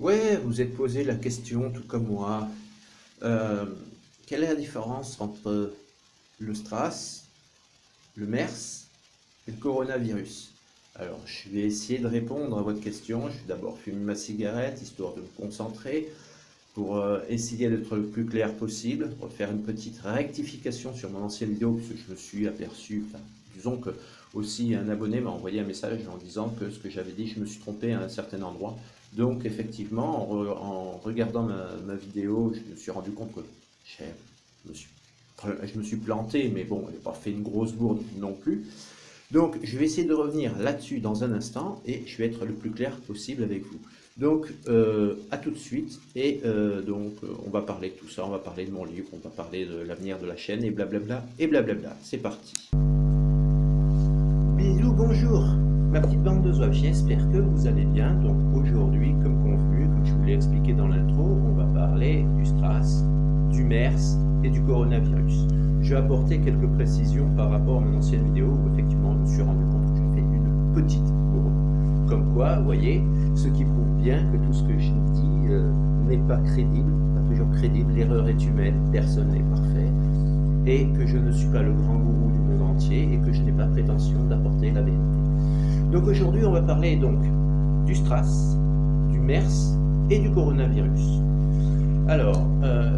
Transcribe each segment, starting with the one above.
Ouais, vous êtes posé la question, tout comme moi. Euh, Quelle est la différence entre le STRAS, le MERS et le coronavirus? Alors, je vais essayer de répondre à votre question. Je vais d'abord fumer ma cigarette, histoire de me concentrer, pour essayer d'être le plus clair possible, pour faire une petite rectification sur mon ancienne vidéo, parce que je me suis aperçu, enfin, disons que aussi un abonné m'a envoyé un message en disant que ce que j'avais dit, je me suis trompé à un certain endroit. Donc effectivement, en regardant ma vidéo, je me suis rendu compte que je me suis planté, mais bon, je n'ai pas fait une grosse bourde non plus. Donc je vais essayer de revenir là-dessus dans un instant et je vais être le plus clair possible avec vous. Donc à tout de suite et on va parler de tout ça, on va parler de mon livre, on va parler de l'avenir de la chaîne et blablabla et blablabla. C'est parti. Bisous, bonjour ma petite bande de zouaves, j'espère que vous allez bien. Donc aujourd'hui, comme convenu, comme je vous l'ai expliqué dans l'intro, on va parler du STRAS, du MERS et du coronavirus. Je vais apporter quelques précisions par rapport à mon ancienne vidéo où effectivement je me suis rendu compte que j'ai fait une petite bourde. Comme quoi, vous voyez, ce qui prouve bien que tout ce que je dis n'est pas crédible, pas toujours crédible, l'erreur est humaine, personne n'est parfait, et que je ne suis pas le grand gourou du monde entier et que je n'ai pas prétention d'apporter la vérité. Donc aujourd'hui, on va parler donc du STRAS, du MERS et du coronavirus. Alors,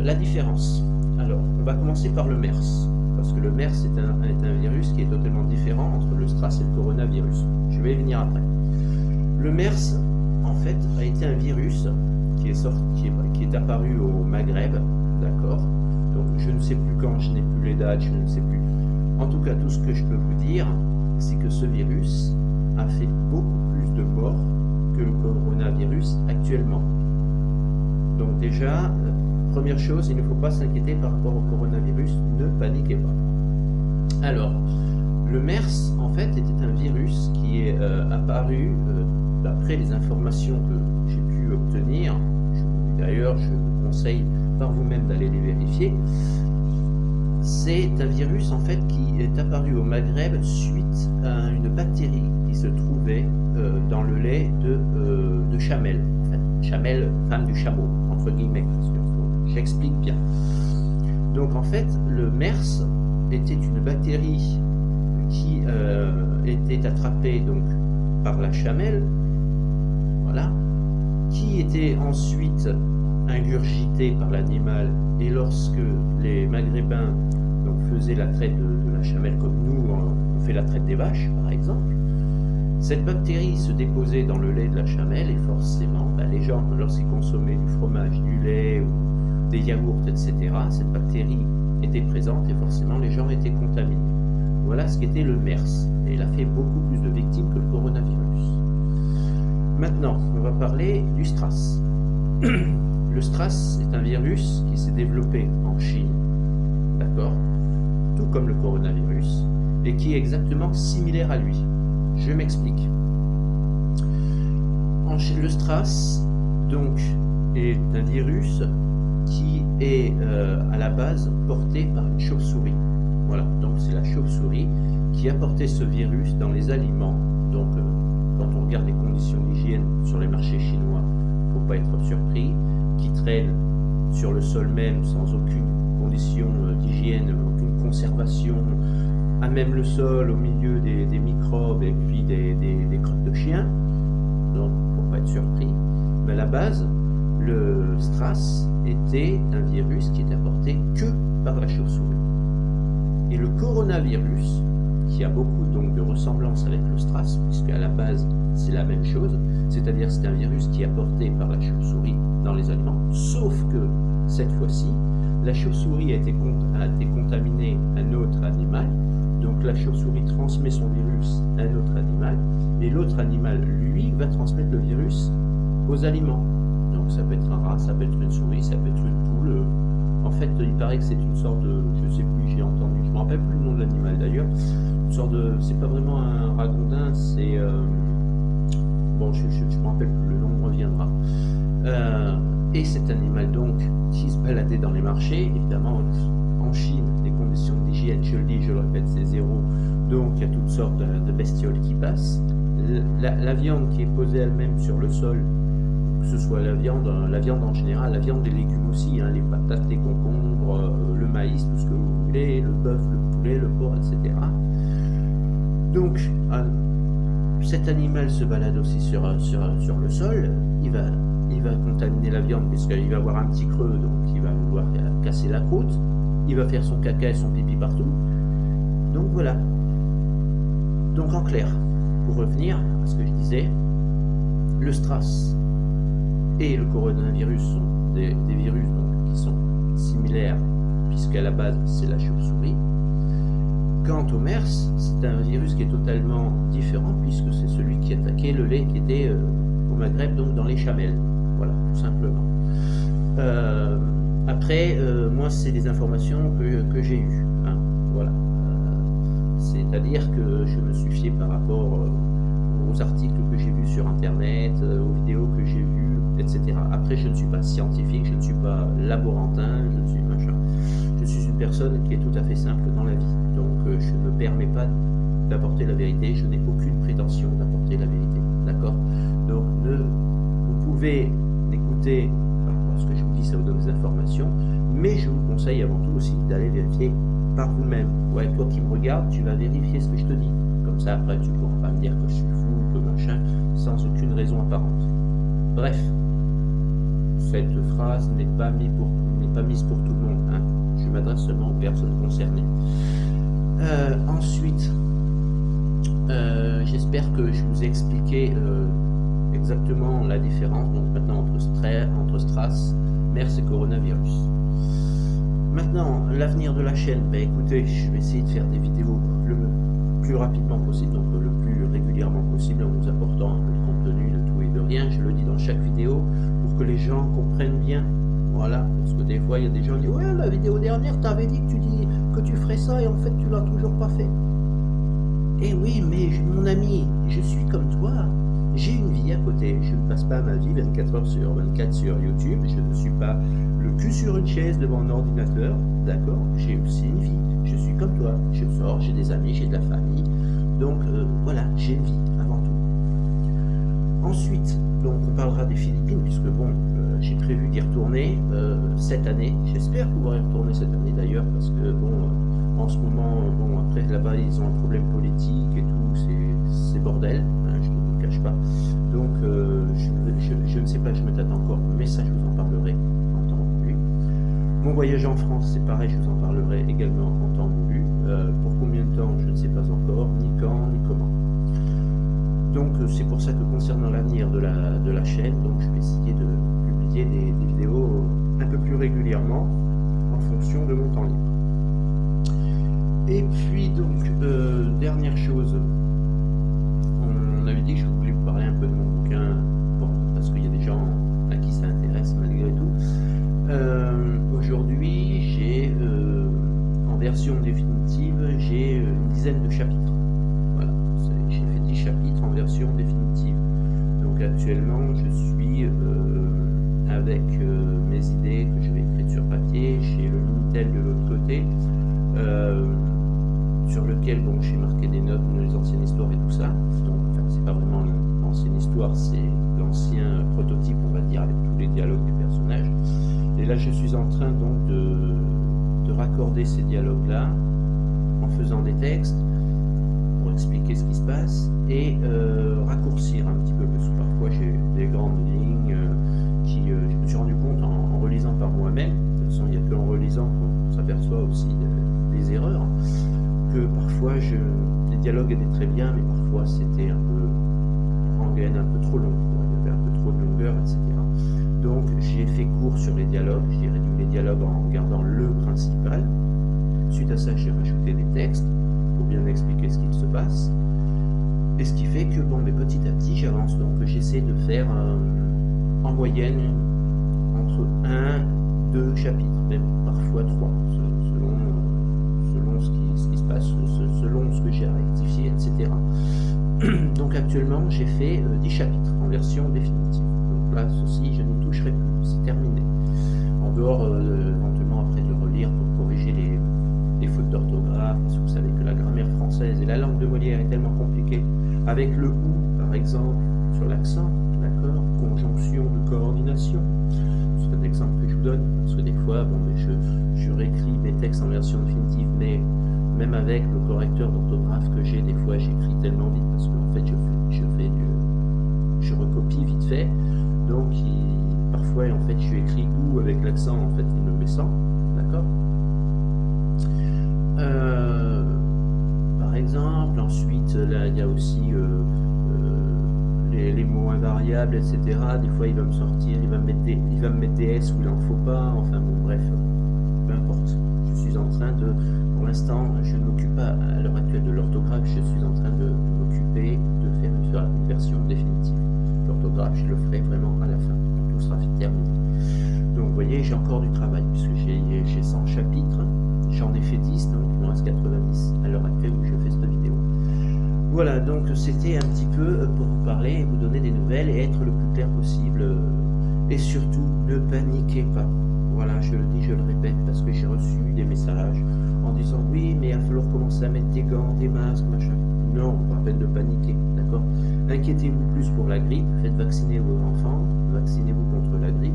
la différence. Alors, on va commencer par le MERS, parce que le MERS est un virus qui est totalement différent entre le STRAS et le coronavirus. Je vais y venir après. Le MERS, en fait, a été un virus qui est apparu au Maghreb, d'accord? Donc, je ne sais plus quand, je n'ai plus les dates, je ne sais plus. En tout cas, tout ce que je peux vous dire, c'est que ce virus a fait beaucoup plus de morts que le coronavirus actuellement. Donc déjà, première chose, il ne faut pas s'inquiéter par rapport au coronavirus, ne paniquez pas. Alors, le MERS, en fait, était un virus qui est apparu, d'après les informations que j'ai pu obtenir, d'ailleurs, je vous conseille par vous-même d'aller les vérifier. C'est un virus, en fait, qui est apparu au Maghreb suite à une bactérie qui se trouvait dans le lait de Chamel. En fait, Chamel, femme du chameau, entre guillemets, j'explique bien. Donc en fait, le MERS était une bactérie qui était attrapée donc par la chamelle, voilà, qui était ensuite ingurgitée par l'animal, et lorsque les Maghrébins donc, faisaient la traite de la chamelle comme nous, on fait la traite des vaches par exemple, cette bactérie se déposait dans le lait de la chamelle et forcément, les gens, lorsqu'ils consommaient du fromage, du lait ou des yaourts, etc., cette bactérie était présente et forcément les gens étaient contaminés. Voilà ce qu'était le MERS. Et il a fait beaucoup plus de victimes que le coronavirus. Maintenant, on va parler du STRAS. Le STRAS est un virus qui s'est développé en Chine, d'accord, tout comme le coronavirus, et qui est exactement similaire à lui. Je m'explique. Le STRAS, donc, est un virus qui est à la base porté par une chauve-souris. Voilà, donc c'est la chauve-souris qui a porté ce virus dans les aliments. Donc, quand on regarde les conditions d'hygiène sur les marchés chinois, il ne faut pas être surpris, qui traînent sur le sol même sans aucune condition d'hygiène, aucune conservation, à même le sol, au milieu des microbes et puis des crottes de chien. Donc, il ne faut pas être surpris. Mais à la base, le STRAS était un virus qui est apporté que par la chauve-souris. Et le coronavirus, qui a beaucoup donc de ressemblance avec le STRAS, puisque à la base c'est la même chose, c'est-à-dire c'est un virus qui est apporté par la chauve-souris dans les aliments, sauf que cette fois-ci, la chauve-souris a été contaminée à un autre animal, donc la chauve-souris transmet son virus à un autre animal, et l'autre animal, lui, va transmettre le virus aux aliments. Donc ça peut être un rat, ça peut être une souris, ça peut être une poule. En fait, il paraît que c'est une sorte de, je sais plus, j'ai entendu, je me rappelle plus le nom de l'animal d'ailleurs, une sorte de, c'est pas vraiment un ragondin, c'est, bon, je me rappelle plus, le nom me reviendra. Et cet animal donc qui se baladait dans les marchés, évidemment en Chine, les conditions d'hygiène, je le dis, je le répète, c'est zéro, donc il y a toutes sortes de bestioles qui passent. La viande qui est posée elle-même sur le sol, que ce soit la viande en général, la viande, les légumes aussi, hein, les patates, les concombres, le maïs, tout ce que vous voulez, le bœuf, le poulet, le porc, etc. Donc, cet animal se balade aussi sur le sol, il va contaminer la viande puisqu'il va avoir un petit creux, donc il va vouloir casser la croûte, il va faire son caca et son pipi partout. Donc voilà. Donc en clair, pour revenir à ce que je disais, le STRAS et le coronavirus sont des virus donc, qui sont similaires puisqu'à la base c'est la chauve-souris. Quant au MERS, c'est un virus qui est totalement différent puisque c'est celui qui attaquait le lait qui était au Maghreb, donc dans les chamelles. Voilà, tout simplement. Après, moi, c'est des informations que j'ai eues. Hein, voilà. C'est-à-dire que je me suis fié par rapport aux articles que j'ai vus sur Internet, aux vidéos que j'ai vues, etc. Après, je ne suis pas scientifique, je ne suis pas laborantin, je ne suis machin. Je suis une personne qui est tout à fait simple dans la vie. Donc, je ne me permets pas d'apporter la vérité, je n'ai aucune prétention d'apporter la vérité. D'accord? Donc, vous pouvez écouter ce que je vous dis, ça vous donne des informations, mais je vous conseille avant tout aussi d'aller vérifier par vous-même. Ouais, toi qui me regardes, tu vas vérifier ce que je te dis. Comme ça, après, tu ne pourras pas me dire que je suis fou, que machin, sans aucune raison apparente. Bref, cette phrase n'est pas mise pour tout le monde. Hein. Je m'adresse seulement aux personnes concernées. Ensuite, j'espère que je vous ai expliqué exactement la différence donc maintenant entre STRAS, MERS et coronavirus. Maintenant, l'avenir de la chaîne, ben écoutez, je vais essayer de faire des vidéos le plus rapidement possible, donc le plus régulièrement possible, en vous apportant un peu de contenu de tout et de rien. Je le dis dans chaque vidéo pour que les gens comprennent bien. Voilà, parce que des fois il y a des gens qui disent ouais, la vidéo dernière, tu avais dit que tu ferais ça et en fait tu l'as toujours pas fait. Eh oui, mais mon ami, je suis comme toi. J'ai une vie à côté, je ne passe pas ma vie 24 heures sur 24 sur YouTube, je ne suis pas le cul sur une chaise devant un ordinateur, d'accord? J'ai aussi une vie, je suis comme toi, je sors, j'ai des amis, j'ai de la famille, donc voilà, j'ai une vie avant tout. Ensuite, donc on parlera des Philippines, puisque bon, j'ai prévu d'y retourner cette année, j'espère pouvoir y retourner cette année d'ailleurs, parce que bon, en ce moment, bon, après là-bas ils ont un problème politique et tout, c'est bordel, hein, je ne cache pas. Donc je ne sais pas, je me tâte encore, mais ça je vous en parlerai en temps voulu. Mon voyage en France, c'est pareil, je vous en parlerai également en temps voulu. Pour combien de temps, je ne sais pas encore, ni quand, ni comment. Donc c'est pour ça que concernant l'avenir de la chaîne, donc je vais essayer de publier des vidéos un peu plus régulièrement en fonction de mon temps libre. Et puis donc, dernière chose, on avait dit que je voulais vous parler un peu de mon bouquin, bon, parce qu'il y a des gens à qui ça intéresse malgré tout. Aujourd'hui, j'ai, en version définitive, j'ai une dizaine de chapitres. Voilà, j'ai fait 10 chapitres en version définitive. Donc actuellement, je suis avec mes idées que je vais écrire sur papier, j'ai le Minitel de l'autre côté. Sur lequel bon, j'ai marqué des notes de les anciennes histoires et tout ça. Donc, enfin, c'est pas vraiment l'ancienne histoire, c'est l'ancien prototype, on va dire, avec tous les dialogues des personnages. Et là, je suis en train donc de raccorder ces dialogues-là en faisant des textes pour expliquer ce qui se passe et raccourcir un petit peu, parce que parfois j'ai des grandes lignes qui, je me suis rendu compte en relisant par moi-même. De toute façon, il n'y a qu'en relisant qu'on s'aperçoit aussi des erreurs. Que parfois les dialogues étaient très bien, mais parfois c'était un peu en gaine, un peu trop long, il y avait un peu trop de longueur, etc. Donc j'ai fait court sur les dialogues, j'ai réduit les dialogues en regardant le principal. Suite à ça, j'ai rajouté des textes pour bien expliquer ce qu'il se passe. Et ce qui fait que bon, mais petit à petit j'avance, donc j'essaie de faire en moyenne entre 1, 2 chapitres, même parfois 3, selon ce qui se passe, selon ce que j'ai à rectifier, etc. Donc actuellement, j'ai fait 10 chapitres en version définitive. Donc là, ceci, je n'y toucherai plus, c'est terminé. En dehors, éventuellement, après de le relire pour corriger les fautes d'orthographe, parce que vous savez que la grammaire française et la langue de Molière est tellement compliquée. Avec le « ou », par exemple, sur l'accent d'accord? Conjonction de coordination. C'est un exemple que je vous donne, parce que des fois, bon, mais je réécris mes textes en version définitive, mais même avec le correcteur d'orthographe que j'ai, des fois j'écris tellement vite, parce qu'en fait je recopie vite fait, donc parfois en fait je écris ou avec l'accent, en fait il me met sans, d'accord? Par exemple, ensuite là il y a aussi les mots invariables, etc. Des fois il va me sortir, il va me mettre des S où il en faut pas, enfin bon bref, peu importe. Je suis en train de, pour l'instant, je ne m'occupe pas à l'heure actuelle de l'orthographe, je suis en train de m'occuper de faire une version définitive. L'orthographe, je le ferai vraiment à la fin, quand tout sera terminé. Donc vous voyez, j'ai encore du travail, puisque j'ai 100 chapitres, j'en ai fait 10, donc il me reste 90 à l'heure actuelle où je fais cette vidéo. Voilà, donc c'était un petit peu pour vous parler, vous donner des nouvelles et être le plus clair possible. Et surtout, ne paniquez pas. Voilà, je le dis, je le répète, parce que j'ai reçu des messages en disant « Oui, mais il va falloir commencer à mettre des gants, des masques, machin. » Non, pas la peine de paniquer, d'accord? Inquiétez-vous plus pour la grippe, faites vacciner vos enfants, vaccinez-vous contre la grippe,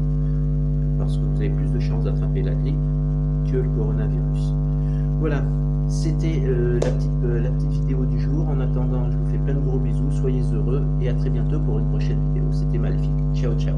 parce que vous avez plus de chances d'attraper la grippe que le coronavirus. Voilà, c'était la petite vidéo du jour. En attendant, je vous fais plein de gros bisous, soyez heureux, et à très bientôt pour une prochaine vidéo. C'était Maléfique, ciao ciao.